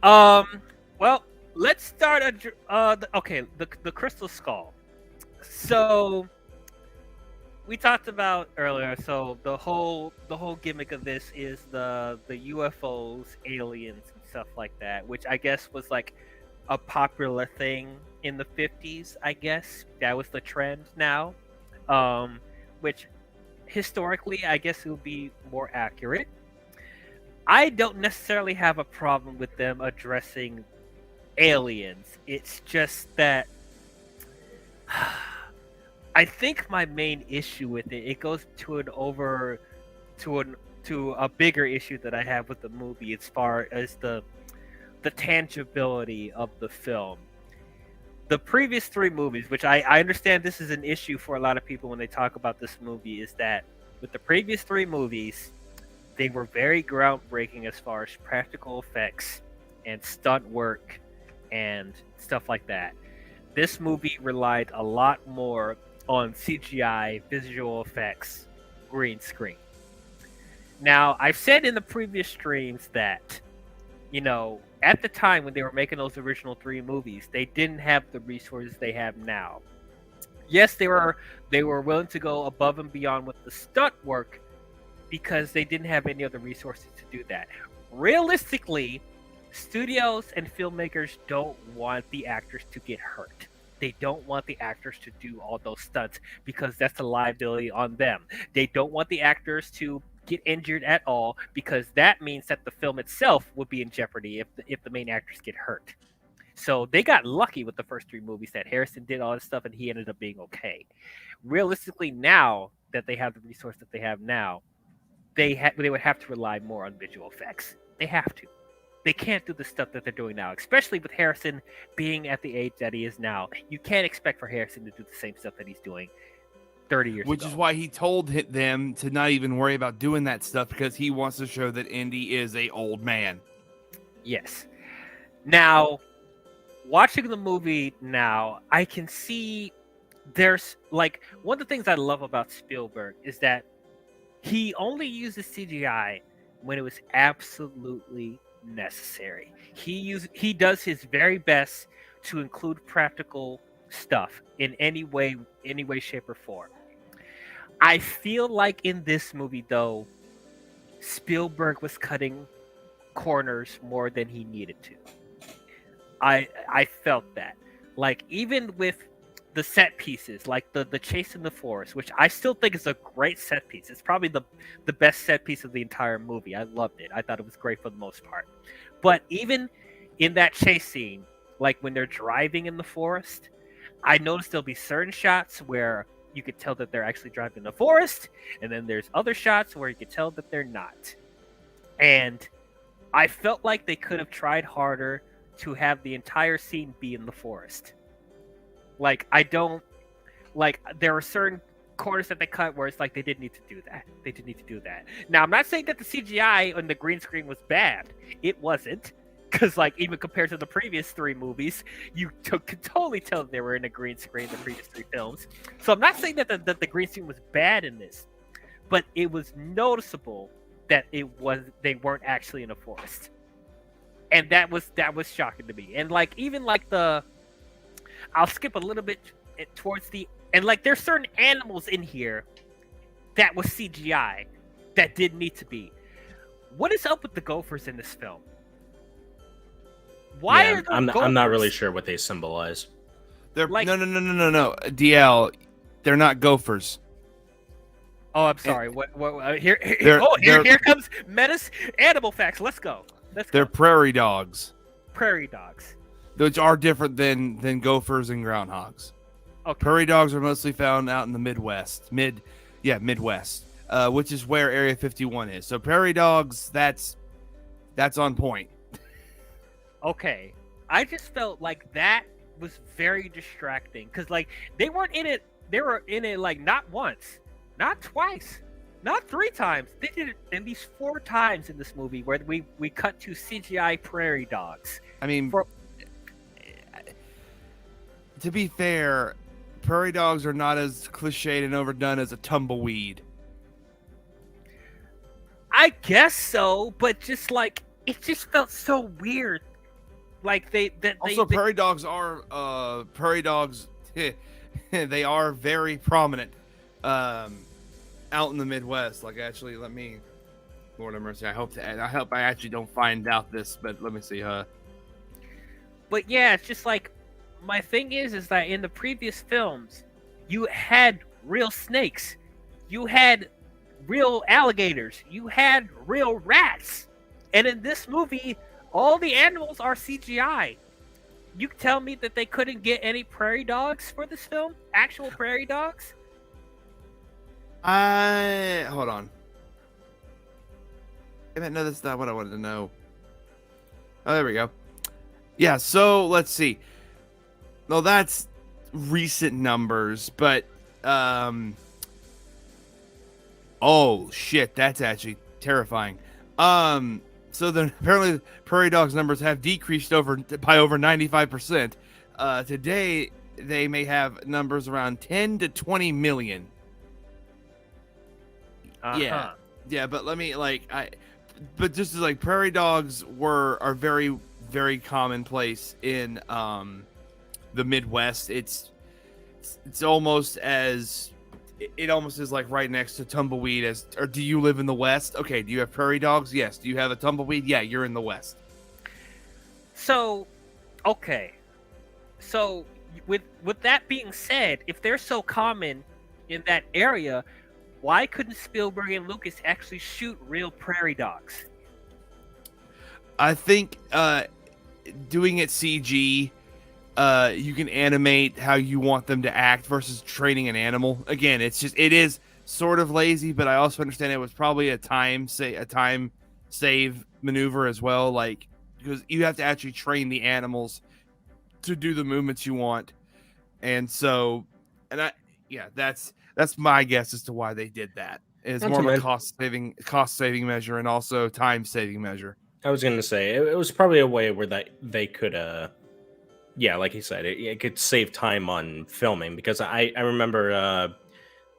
Well, let's start. The crystal skull. So we talked about earlier. So the whole gimmick of this is the UFOs, aliens, and stuff like that, which I guess was like a popular thing in the 50s. I guess that was the trend now, um, which historically I guess it would be more accurate. I don't necessarily have a problem with them addressing aliens. It's just that I think my main issue with it goes to an over to an to a bigger issue that I have with the movie as far as the tangibility of the film. The previous three movies, which I understand this is an issue for a lot of people when they talk about this movie, is that with the previous three movies, they were very groundbreaking as far as practical effects and stunt work and stuff like that. This movie relied a lot more on CGI, visual effects, green screen. Now, I've said in the previous streams that, at the time when they were making those original three movies, they didn't have the resources they have now. Yes, they were willing to go above and beyond with the stunt work because they didn't have any other resources to do that. Realistically, studios and filmmakers don't want the actors to get hurt. They don't want the actors to do all those stunts because that's a liability on them. They don't want the actors to get injured at all because that means that the film itself would be in jeopardy if the main actors get hurt. So they got lucky with the first three movies that Harrison did all this stuff and he ended up being okay. Realistically, now that they have the resource that they have now, they would have to rely more on visual effects. They have to. They can't do the stuff that they're doing now, especially with Harrison being at the age that he is now. You can't expect for Harrison to do the same stuff that he's doing 30 years Which ago. is why he told them to not even worry about doing that stuff because he wants to show that Indy is a old man. Yes. Now, watching the movie now, I can see there's like one of the things I love about Spielberg is that he only uses CGI when it was absolutely necessary. He does his very best to include practical stuff in any way, shape, or form. I feel like in this movie, though, Spielberg was cutting corners more than he needed to. I felt that. Like even with the set pieces, like the chase in the forest, which I still think is a great set piece. It's probably the best set piece of the entire movie. I loved it. I thought it was great for the most part. But even in that chase scene, like when they're driving in the forest, I noticed there'll be certain shots where you could tell that they're actually driving in the forest, and then there's other shots where you could tell that they're not. And I felt like they could have tried harder to have the entire scene be in the forest. Like there are certain corners that they cut where it's like they didn't need to do that. They didn't need to do that. Now I'm not saying that the CGI on the green screen was bad. It wasn't. Because like even compared to the previous three movies, you could totally tell that they were in a green screen in the previous three films. So I'm not saying that the green screen was bad in this, but it was noticeable that they weren't actually in a forest. And that was shocking to me. And like even like I'll skip a little bit towards the and like there's certain animals in here that was CGI that didn't need to be. What is up with the gophers in this film? Why are I'm gophers? not really sure what they symbolize. They're Like- no. DL, they're not gophers. Oh, I'm sorry. Here they're- comes menace animal facts. Let's go. They're prairie dogs, prairie dogs. which are different than gophers and groundhogs. Okay. Prairie dogs are mostly found out in the Midwest, which is where Area 51 is. So prairie dogs, that's on point. Okay. I just felt like that was very distracting because like they weren't in it. They were in it like not once, not twice, not three times. They did it at least 4 times in this movie where we cut to CGI prairie dogs. I mean, to be fair, prairie dogs are not as cliched and overdone as a tumbleweed. I guess so, but just like it just felt so weird Like Also, prairie dogs are prairie dogs. They are very prominent out in the Midwest. Like, actually, let me. Lord have mercy. I hope I actually don't find out this, but let me see. But yeah, it's just like my thing is that in the previous films, you had real snakes, you had real alligators, you had real rats, and in this movie, all the animals are CGI. You tell me that they couldn't get any prairie dogs for this film? Actual prairie dogs? Hold on. No, that's not what I wanted to know. Oh, there we go. Yeah, so let's see. Well, that's recent numbers, but oh shit, that's actually terrifying. So then apparently prairie dogs numbers have decreased by over 95%. Today they may have numbers around 10 to 20 million. Uh-huh. Yeah, but let me but just as like prairie dogs are very, very commonplace in the Midwest. It's almost as it almost is like right next to tumbleweed. Or do you live in the West? Okay, do you have prairie dogs? Yes. Do you have a tumbleweed? Yeah, you're in the West. So, okay. So with that being said, if they're so common in that area, why couldn't Spielberg and Lucas actually shoot real prairie dogs? I think doing it CG, you can animate how you want them to act versus training an animal. Again, it is sort of lazy, but I also understand it was probably a time save maneuver as well. Like, because you have to actually train the animals to do the movements you want, that's my guess as to why they did that. It's Not more to of a men- cost saving measure and also time saving measure. I was gonna say it was probably a way where they could yeah, like you said, it could save time on filming, because I remember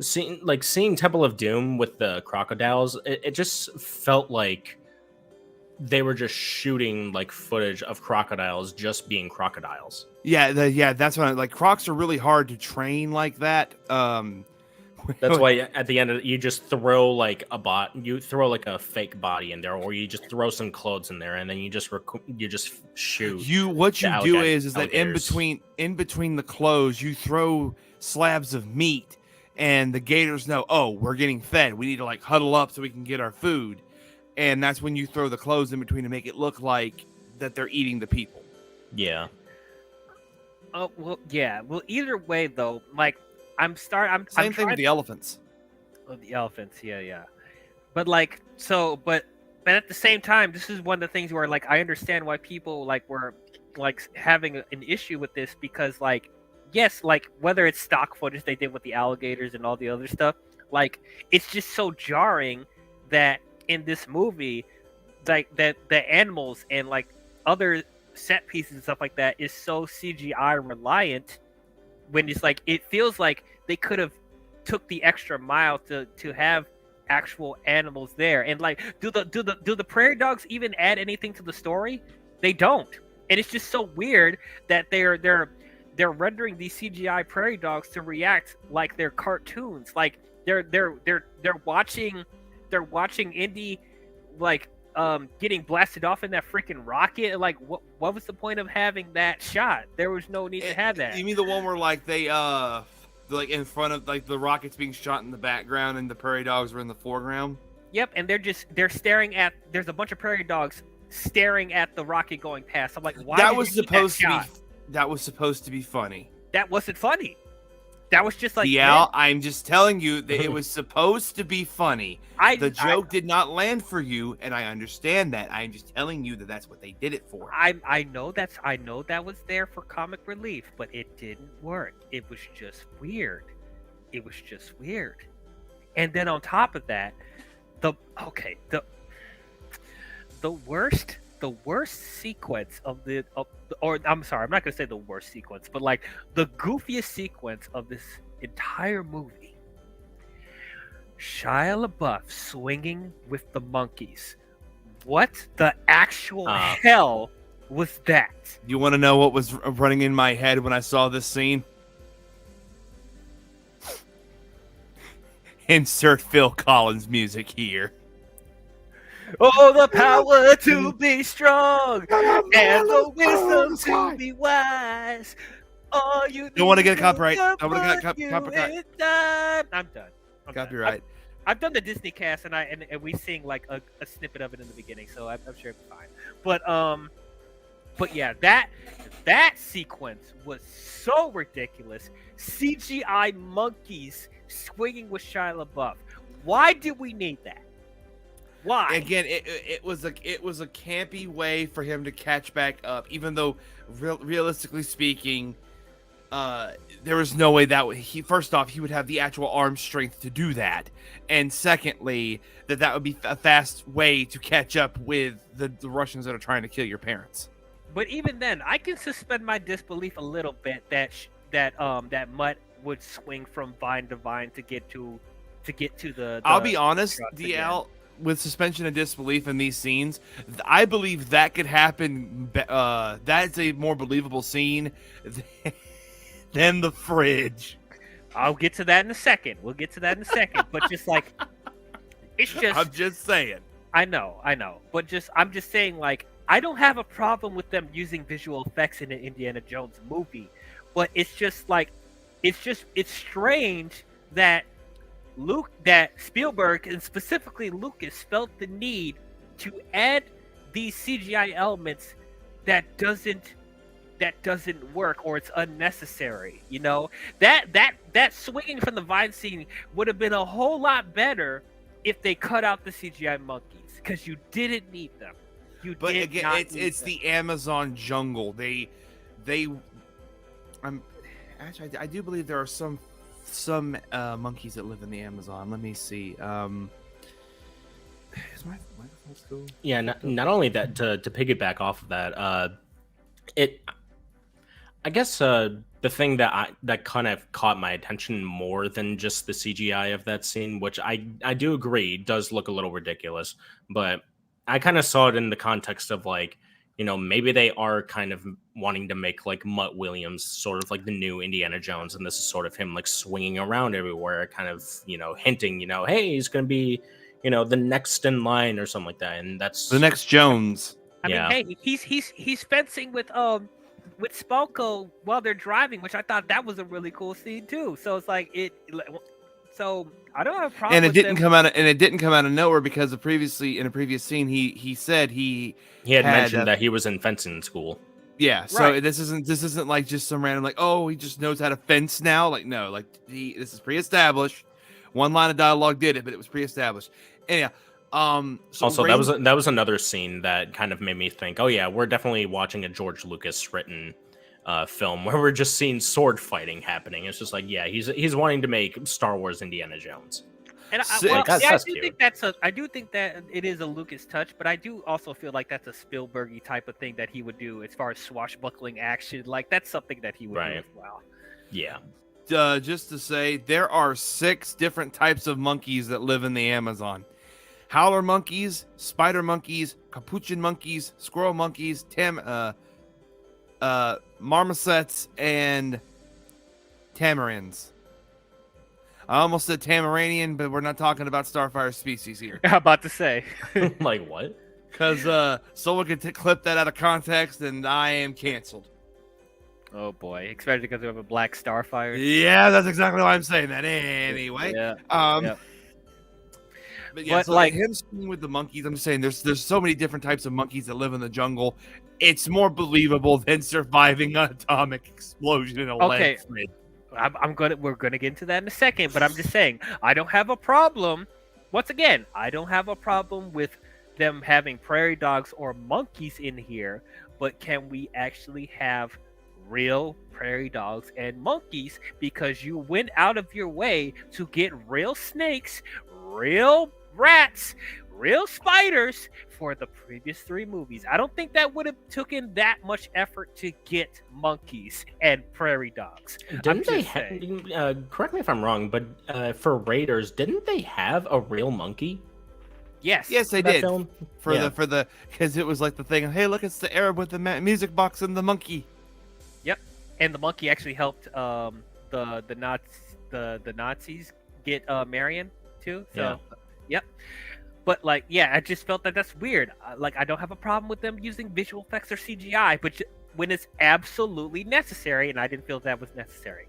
seeing Temple of Doom with the crocodiles. It just felt like they were just shooting like footage of crocodiles just being crocodiles. Yeah, that's what like crocs are really hard to train like that. That's why at the end of you just throw like you throw like a fake body in there, or you just throw some clothes in there, and then you just shoot. What you do is that alligators. in between the clothes you throw slabs of meat, and the gators know, oh, we're getting fed, we need to like huddle up so we can get our food, and that's when you throw the clothes in between to make it look like that they're eating the people. Yeah. Oh well, yeah. Well, either way though, like Same thing with the elephants. Oh, the elephants, yeah. But at the same time, this is one of the things where like I understand why people like were like having an issue with this, because like yes, like whether it's stock footage they did with the alligators and all the other stuff, like it's just so jarring that in this movie, like that the animals and like other set pieces and stuff like that is so CGI reliant, when it's like it feels like they could have took the extra mile to have actual animals there. And like do the prairie dogs even add anything to the story? They don't. And it's just so weird that they're rendering these CGI prairie dogs to react like they're cartoons. Like they're watching Indy like getting blasted off in that freaking rocket. Like what was the point of having that shot? There was no need to have that. You mean the one where like they're like in front of like the rockets being shot in the background and the prairie dogs were in the foreground? Yep, and they're staring at. There's a bunch of prairie dogs staring at the rocket going past. I'm like, why? That was supposed to be funny. That wasn't funny. That was just like, yeah. man. I'm just telling you that it was supposed to be funny. The joke did not land for you, and I understand that. I'm just telling you that that's what they did it for. I know that was there for comic relief, but it didn't work. It was just weird. And then on top of that, the worst sequence or I'm sorry, I'm not gonna say the worst sequence, but like the goofiest sequence of this entire movie. Shia LaBeouf swinging with the monkeys. What the actual hell was that. You want to know what was running in my head when I saw this scene? Insert Phil Collins music here. Oh, the power to be strong and the wisdom to be wise. Oh, you Don't want to get a need copyright. to Don't want to put get you copyright. in time. I'm done. I'm done. Copyright. I've done the Disney cast, and we sing like a snippet of it in the beginning, so I'm sure it's fine. But yeah, that sequence was so ridiculous. CGI monkeys swinging with Shia LaBeouf. Why did we need that? Why? Again, it was a campy way for him to catch back up, even though realistically speaking, there was no way that first off he would have the actual arm strength to do that, and secondly that would be a fast way to catch up with the Russians that are trying to kill your parents. But even then, I can suspend my disbelief a little bit that Mutt would swing from vine to vine to get to the I'll be honest, again. DL, with suspension of disbelief in these scenes, I believe that could happen. That's a more believable scene than the fridge. I'll get to that in a second. We'll get to that in a second. But just like, it's just. I'm just saying. I know. But I'm just saying, like, I don't have a problem with them using visual effects in an Indiana Jones movie, but it's just like, it's strange that Spielberg and specifically Lucas felt the need to add these CGI elements that doesn't work, or it's unnecessary. You know, that swinging from the vine scene would have been a whole lot better if they cut out the CGI monkeys, because you didn't need them. But again, it's the Amazon jungle. Actually, I do believe there are some monkeys that live in the Amazon. Let me see. Is my microphone still? Yeah, not only that, to piggyback off of that, I guess the thing that kind of caught my attention more than just the CGI of that scene, which I do agree does look a little ridiculous, but I kind of saw it in the context of, like, you know, maybe they are kind of wanting to make like Mutt Williams sort of like the new Indiana Jones, and this is sort of him like swinging around everywhere, kind of, you know, hinting, you know, hey, he's going to be, you know, the next in line or something like that, and that's the next Jones. I mean, hey, he's fencing with Spalko while they're driving, which I thought that was a really cool scene too. So it's like So I don't have a problem. And it with didn't them. come out. And it didn't come out of nowhere, because in a previous scene, he said he had mentioned that he was in fencing school. Yeah. So Right. this isn't like just some random, like, oh, he just knows how to fence now. Like, no, like this is pre-established. One line of dialogue did it, but it was pre-established. Anyhow, so also that was another scene that kind of made me think, oh yeah, we're definitely watching a George Lucas written film where we're just seeing sword fighting happening. It's just like, yeah, he's wanting to make Star Wars Indiana Jones. And I do think that it is a Lucas touch, but I do also feel like that's a Spielbergy type of thing that he would do as far as swashbuckling action. Like, that's something that he would do as well. Yeah. Just to say, there are 6 different types of monkeys that live in the Amazon: howler monkeys, spider monkeys, capuchin monkeys, squirrel monkeys, marmosets, and tamarins. I almost said Tamaranian, but we're not talking about Starfire species here. I'm about to say. Like what? Because someone could clip that out of context, and I am canceled. Oh boy, especially because we have a black Starfire. Yeah, that's exactly why I'm saying that. Anyway, Yeah. But yeah, But, so like- him speaking with the monkeys, I'm just saying there's so many different types of monkeys that live in the jungle. It's more believable than surviving an atomic explosion in a lead fridge. We're gonna get into that in a second, but I'm just saying I don't have a problem. Once again, I don't have a problem with them having prairie dogs or monkeys in here, but can we actually have real prairie dogs and monkeys? Because you went out of your way to get real snakes, real rats, real spiders for the previous 3 movies. I don't think that would have taken that much effort to get monkeys and prairie dogs. Didn't they correct me if I'm wrong, but for Raiders, didn't they have a real monkey? Yes. Yes, they that did. film? For Yeah. the because it was like the thing. Hey, look, it's the Arab with the music box and the monkey. Yep. And the monkey actually helped the Nazis get Marion too. So, yep. But like, yeah, I just felt that that's weird. Like, I don't have a problem with them using visual effects or CGI, but when it's absolutely necessary, and I didn't feel that was necessary.